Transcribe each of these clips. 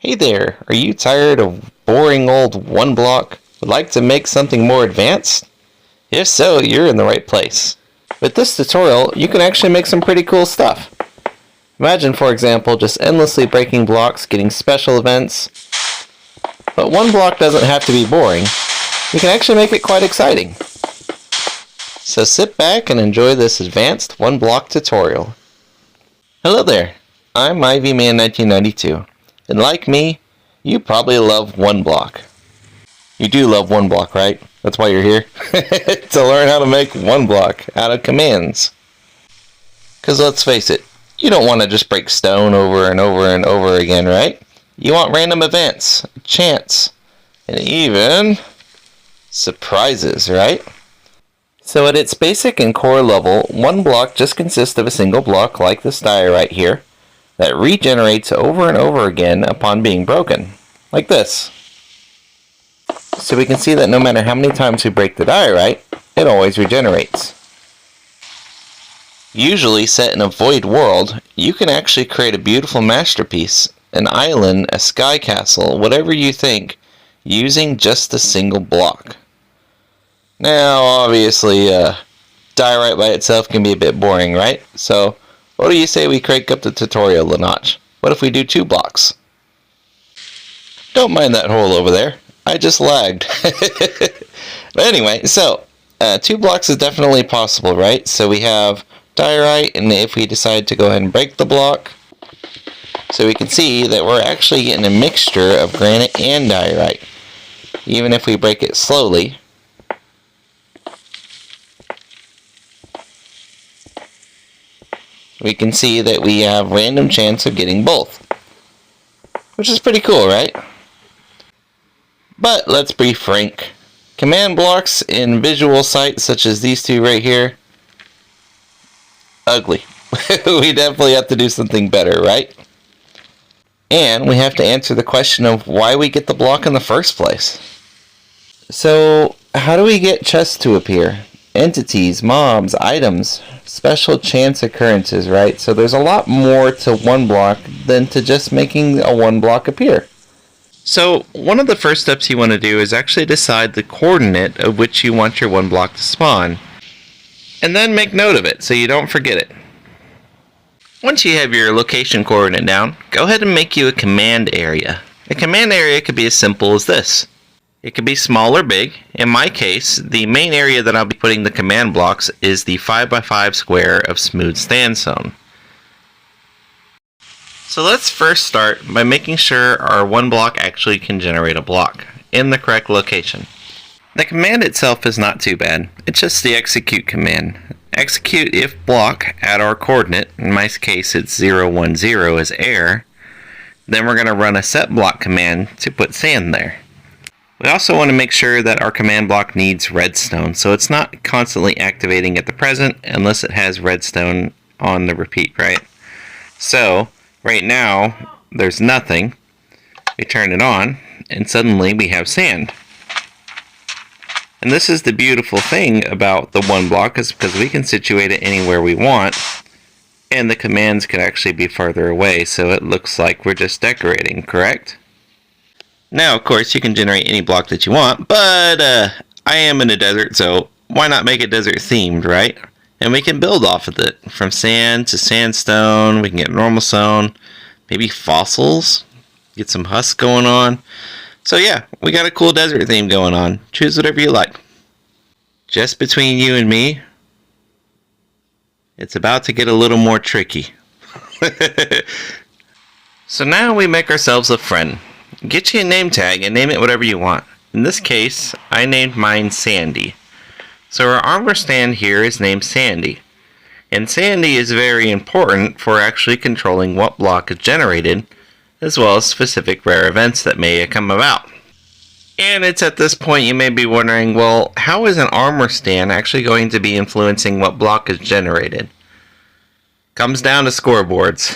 Hey there, are you tired of boring old OneBlock? Would like to make something more advanced? If so, you're in the right place. With this tutorial, you can actually make some pretty cool stuff. Imagine, for example, just endlessly breaking blocks, getting special events. But OneBlock doesn't have to be boring. We can actually make it quite exciting. So sit back and enjoy this advanced OneBlock tutorial. Hello there, I'm IvyMan1992. And like me, you probably love OneBlock. You do love OneBlock, right? That's why you're here? To learn how to make OneBlock out of commands. Because let's face it, you don't want to just break stone over and over and over again, right? You want random events, chance, and even surprises, right? So at its basic and core level, OneBlock just consists of a single block like this die right here that regenerates over and over again upon being broken, like this. So we can see that no matter how many times we break the diorite, it always regenerates. Usually set in a void world, you can actually create a beautiful masterpiece, an island, a sky castle, whatever you think, using just a single block. Now obviously, diorite by itself can be a bit boring, right? So what do you say we crank up the tutorial a notch? What if we do 2 blocks? Don't mind that hole over there. I just lagged. But anyway, so 2 blocks is definitely possible, right? So we have diorite, and if we decide to go ahead and break the block, so we can see that we're actually getting a mixture of granite and diorite. Even if we break it slowly, we can see that we have random chance of getting both, which is pretty cool, right? But let's be frank, command blocks in visual sites such as these 2 right here, ugly. We definitely have to do something better, right? And we have to answer the question of why we get the block in the first place. So how do we get chests to appear? Entities, mobs, items, special chance occurrences, right? So there's a lot more to OneBlock than to just making a OneBlock appear. So one of the first steps you want to do is actually decide the coordinate of which you want your OneBlock to spawn. And then make note of it so you don't forget it. Once you have your location coordinate down, go ahead and make you a command area. A command area could be as simple as this. It could be small or big. In my case, the main area that I'll be putting the command blocks is the 5x5 square of smooth sandstone. So let's first start by making sure our OneBlock actually can generate a block in the correct location. The command itself is not too bad. It's just the execute command. Execute if block at our coordinate, in my case it's 0, 1, 0 as air. Then we're going to run a set block command to put sand there. We also want to make sure that our command block needs redstone, so it's not constantly activating at the present unless it has redstone on the repeat, right? So right now there's nothing. We turn it on and suddenly we have sand. And this is the beautiful thing about the OneBlock, is because we can situate it anywhere we want, and the commands can actually be farther away, so it looks like we're just decorating, correct? Now, of course, you can generate any block that you want, but I am in a desert, so why not make it desert themed, right? And we can build off of it, from sand to sandstone. We can get normal stone, maybe fossils, get some husks going on. So yeah, we got a cool desert theme going on. Choose whatever you like. Just between you and me, it's about to get a little more tricky. So now we make ourselves a friend. Get you a name tag and name it whatever you want. In this case, I named mine Sandy. So our armor stand here is named Sandy. And Sandy is very important for actually controlling what block is generated, as well as specific rare events that may come about. And it's at this point you may be wondering, well, how is an armor stand actually going to be influencing what block is generated? Comes down to scoreboards.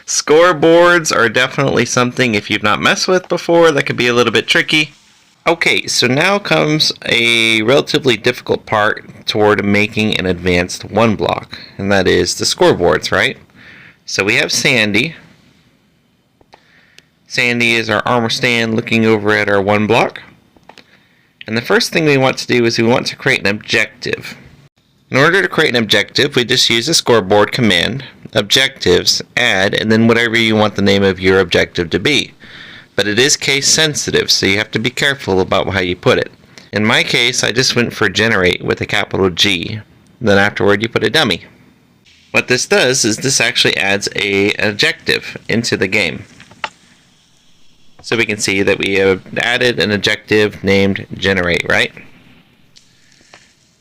Scoreboards are definitely something, if you've not messed with before, that could be a little bit tricky. Okay, so now comes a relatively difficult part toward making an advanced OneBlock, and that is the scoreboards, right? So we have Sandy, Sandy is our armor stand looking over at our OneBlock. And the first thing we want to do is we want to create an objective. In order to create an objective, we just use the scoreboard command, objectives, add, and then whatever you want the name of your objective to be. But it is case sensitive, so you have to be careful about how you put it. In my case, I just went for generate with a capital G. Then afterward, you put a dummy. What this does is this actually adds an objective into the game. So we can see that we have added an objective named generate, right?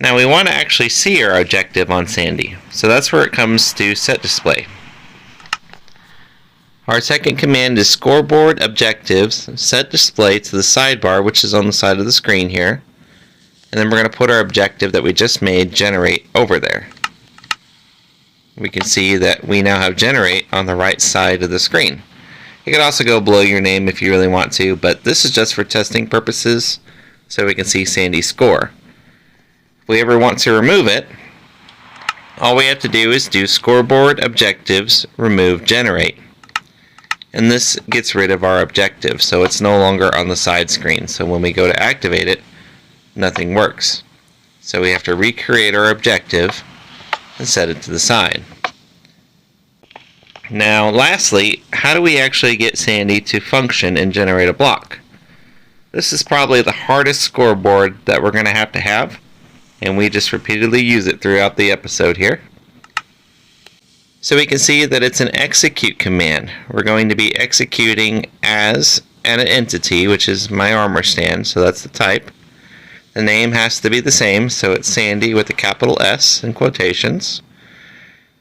Now we want to actually see our objective on Sandy. So that's where it comes to set display. Our second command is scoreboard objectives, set display to the sidebar, which is on the side of the screen here. And then we're going to put our objective that we just made, generate, over there. We can see that we now have generate on the right side of the screen. You can also go below your name if you really want to, but this is just for testing purposes so we can see Sandy's score. If we ever want to remove it, all we have to do is do scoreboard objectives remove generate. And this gets rid of our objective, so it's no longer on the side screen. So when we go to activate it, nothing works. So we have to recreate our objective and set it to the side. Now lastly, how do we actually get Sandy to function and generate a block? This is probably the hardest scoreboard that we're going to have, and we just repeatedly use it throughout the episode here. So we can see that it's an execute command. We're going to be executing as an entity, which is my armor stand, so that's the type. The name has to be the same, so it's Sandy with a capital S in quotations.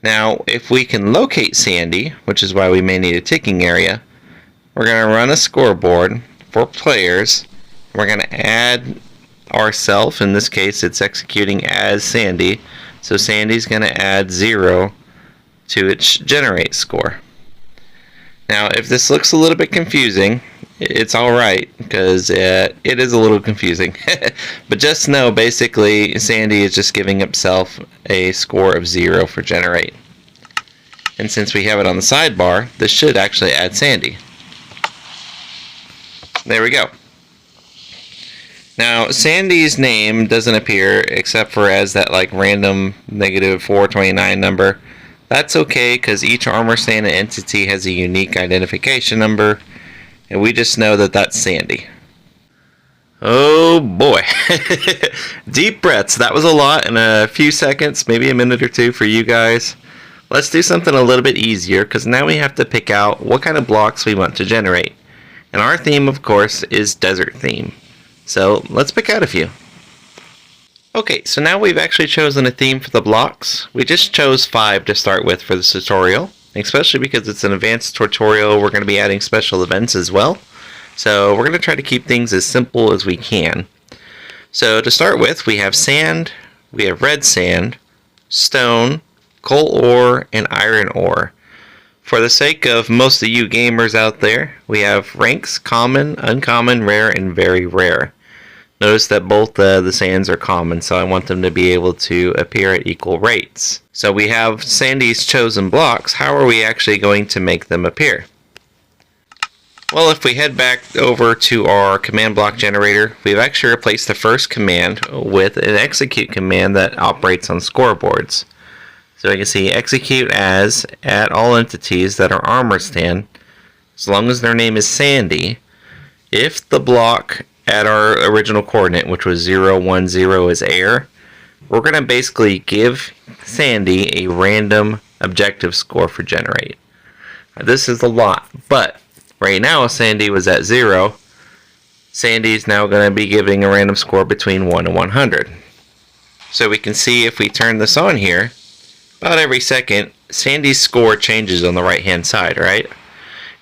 Now, if we can locate Sandy, which is why we may need a ticking area, we're going to run a scoreboard for players. We're going to add ourself. In this case, it's executing as Sandy, so Sandy's going to add 0 to its generate score. Now, if this looks a little bit confusing, it's alright, because it is a little confusing. But just know, basically, Sandy is just giving himself a score of 0 for generate. And since we have it on the sidebar, this should actually add Sandy. There we go. Now, Sandy's name doesn't appear except for as that like random -429 number. That's okay, because each armor stand entity has a unique identification number, and we just know that that's Sandy. Oh boy. Deep breaths. That was a lot in a few seconds, maybe a minute or two for you guys. Let's do something a little bit easier, because now we have to pick out what kind of blocks we want to generate. And our theme, of course, is desert theme. So let's pick out a few. Okay, so now we've actually chosen a theme for the blocks. We just chose 5 to start with for this tutorial, especially because it's an advanced tutorial. We're going to be adding special events as well. So we're going to try to keep things as simple as we can. So to start with, we have sand, we have red sand, stone, coal ore, and iron ore. For the sake of most of you gamers out there, we have ranks common, uncommon, rare, and very rare. Notice that both the sands are common, so I want them to be able to appear at equal rates. So we have Sandy's chosen blocks. How are we actually going to make them appear? Well, if we head back over to our command block generator, we've actually replaced the first command with an execute command that operates on scoreboards. So you can see execute as at all entities that are armor stand, as long as their name is Sandy. If the block at our original coordinate, which was 0, 1, 0, is air, we're going to basically give Sandy a random objective score for generate. This is a lot, but right now Sandy was at 0. Sandy's now going to be giving a random score between 1 and 100. So we can see if we turn this on here, about every second, Sandy's score changes on the right hand side, right?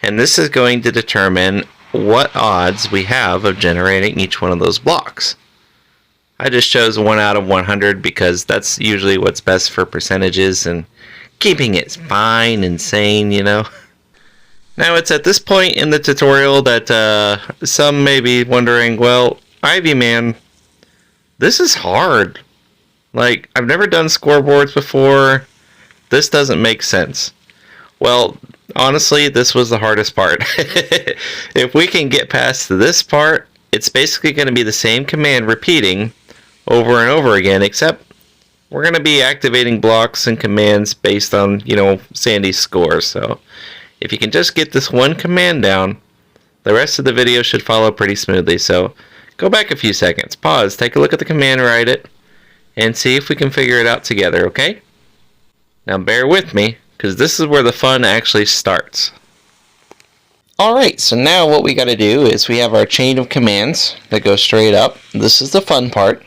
And this is going to determine what odds we have of generating each one of those blocks. I just chose 1 out of 100 because that's usually what's best for percentages and keeping it fine and sane, you know. Now it's at this point in the tutorial that some may be wondering, well, Ivy Man, this is hard. Like, I've never done scoreboards before. This doesn't make sense. Well, honestly, this was the hardest part. If we can get past this part, it's basically going to be the same command repeating over and over again, except we're going to be activating blocks and commands based on, Sandy's score. So if you can just get this one command down, the rest of the video should follow pretty smoothly. So go back a few seconds, pause, take a look at the command, write it, and see if we can figure it out together, okay? Now bear with me, because this is where the fun actually starts. Alright, so now what we got to do is we have our chain of commands that go straight up. This is the fun part.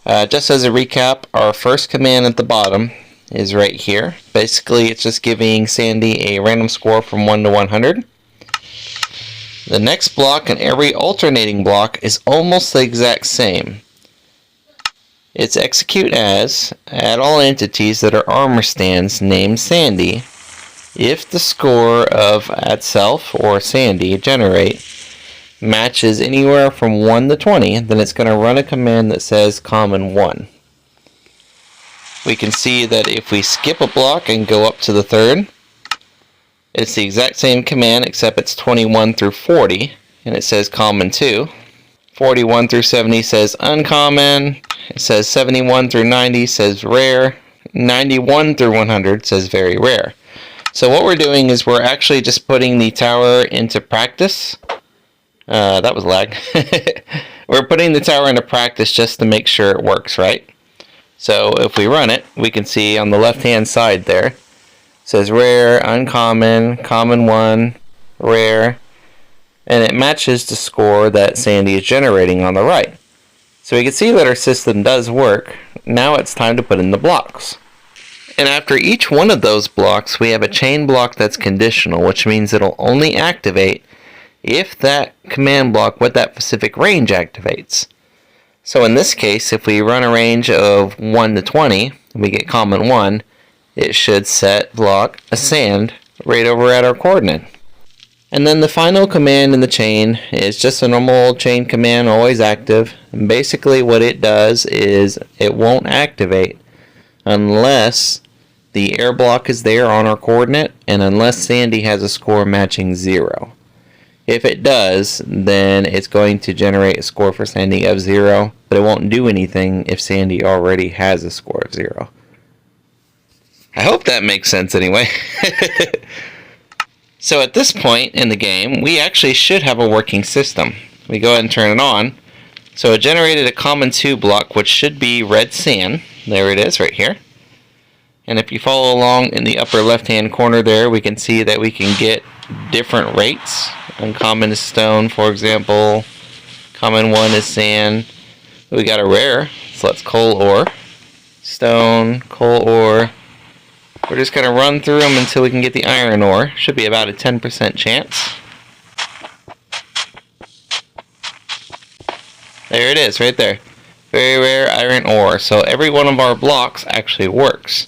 Just as a recap, our first command at the bottom is right here. Basically, it's just giving Sandy a random score from 1 to 100. The next block and every alternating block is almost the exact same. It's execute as, add all entities that are armor stands named Sandy. If the score of add self or Sandy generate matches anywhere from 1 to 20, then it's going to run a command that says common 1. We can see that if we skip a block and go up to the third, it's the exact same command except it's 21 through 40 and it says common 2. 41 through 70 says uncommon. It says 71 through 90 says rare. 91 through 100 says very rare. So what we're doing is we're actually just putting the tower into practice. That was lag. We're putting the tower into practice just to make sure it works, right? So if we run it, we can see on the left-hand side there, it says rare, uncommon, common 1, rare, and it matches the score that Sandy is generating on the right. So we can see that our system does work. Now it's time to put in the blocks. And after each one of those blocks, we have a chain block that's conditional, which means it'll only activate if that command block with that specific range activates. So in this case, if we run a range of 1 to 20, and we get common 1, it should set block a sand right over at our coordinate. And then the final command in the chain is just a normal chain command, always active. And basically what it does is it won't activate unless the air block is there on our coordinate and unless Sandy has a score matching 0. If it does, then it's going to generate a score for Sandy of 0, but it won't do anything if Sandy already has a score of 0. I hope that makes sense anyway. So at this point in the game, we actually should have a working system. We go ahead and turn it on. So it generated a common 2 block, which should be red sand. There it is right here. And if you follow along in the upper left-hand corner there, we can see that we can get different rates. Uncommon is stone, for example. Common 1 is sand. We got a rare, so that's coal ore. Stone, coal ore. We're just going to run through them until we can get the iron ore. Should be about a 10% chance. There it is, right there. Very rare iron ore. So every one of our blocks actually works.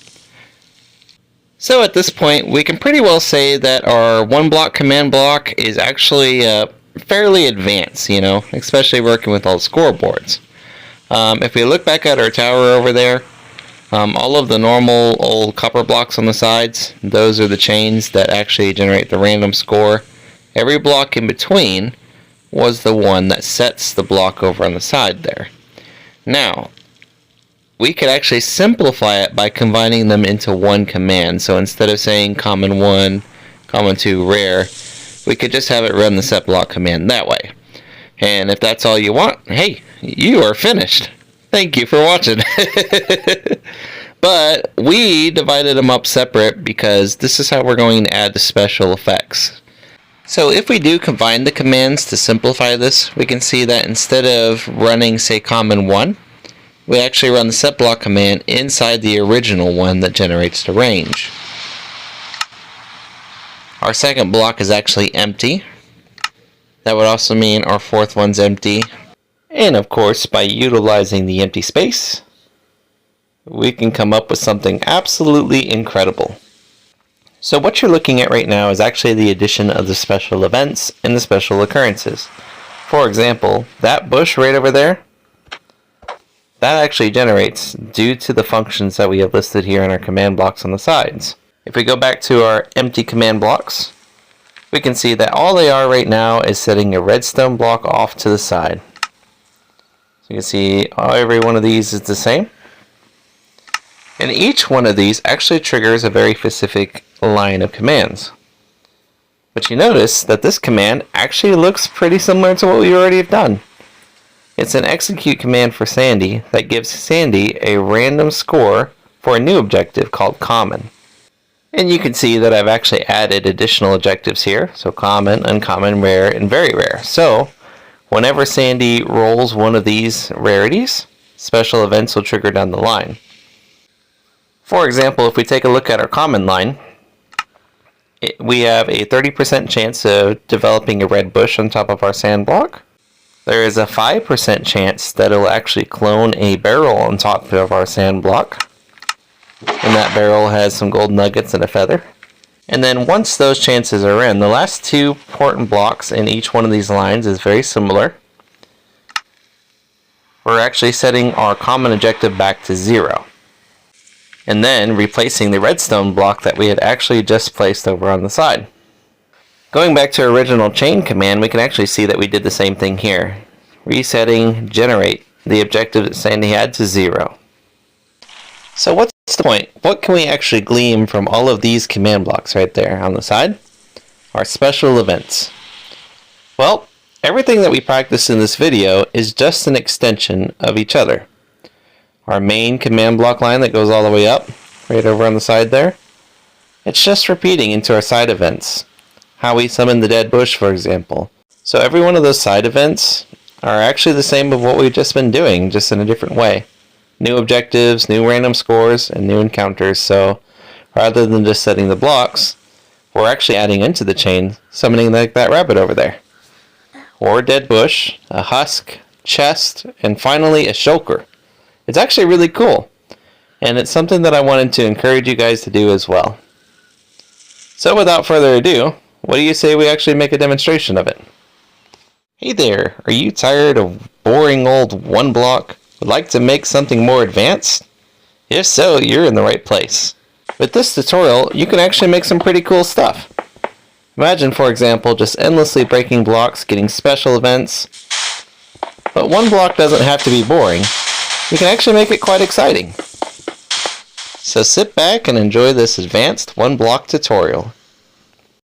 So at this point, we can pretty well say that our OneBlock command block is actually fairly advanced, especially working with all the scoreboards. If we look back at our tower over there, all of the normal old copper blocks on the sides, those are the chains that actually generate the random score. Every block in between was the one that sets the block over on the side there. Now, we could actually simplify it by combining them into one command. So instead of saying common 1, common 2, rare, we could just have it run the set block command that way. And if that's all you want, hey, you are finished. Thank you for watching. But we divided them up separate because this is how we're going to add the special effects. So if we do combine the commands to simplify this, we can see that instead of running, say, common 1, we actually run the set block command inside the original one that generates the range. Our second block is actually empty. That would also mean our fourth one's empty. And of course, by utilizing the empty space, we can come up with something absolutely incredible. So what you're looking at right now is actually the addition of the special events and the special occurrences. For example, that bush right over there, that actually generates due to the functions that we have listed here in our command blocks on the sides. If we go back to our empty command blocks, we can see that all they are right now is setting a redstone block off to the side. So you can see every one of these is the same. And each one of these actually triggers a very specific line of commands. But you notice that this command actually looks pretty similar to what we already have done. It's an execute command for Sandy that gives Sandy a random score for a new objective called common. And you can see that I've actually added additional objectives here. So common, uncommon, rare, and very rare. So whenever Sandy rolls one of these rarities, special events will trigger down the line. For example, if we take a look at our common line, we have a 30% chance of developing a red bush on top of our sand block. There is a 5% chance that it will actually clone a barrel on top of our sand block. And that barrel has some gold nuggets and a feather. And then once those chances are in, the last two important blocks in each one of these lines is very similar. We're actually setting our common objective back to 0. And then replacing the redstone block that we had actually just placed over on the side. Going back to our original chain command, we can actually see that we did the same thing here. Resetting generate the objective that Sandy had to 0. So what's the point? What can we actually glean from all of these command blocks right there on the side? Our special events. Well, everything that we practiced in this video is just an extension of each other. Our main command block line that goes all the way up, right over on the side there, it's just repeating into our side events. How we summon the dead bush, for example. So every one of those side events are actually the same of what we've just been doing, just in a different way. New objectives, new random scores, and new encounters. So rather than just setting the blocks, we're actually adding into the chain, summoning like that rabbit over there. Or a dead bush, a husk, chest, and finally a shulker. It's actually really cool. And it's something that I wanted to encourage you guys to do as well. So without further ado, what do you say we actually make a demonstration of it? Hey there, are you tired of boring old OneBlock? Would like to make something more advanced? If so, you're in the right place. With this tutorial, you can actually make some pretty cool stuff. Imagine, for example, just endlessly breaking blocks, getting special events. But OneBlock doesn't have to be boring. You can actually make it quite exciting. So sit back and enjoy this advanced OneBlock tutorial.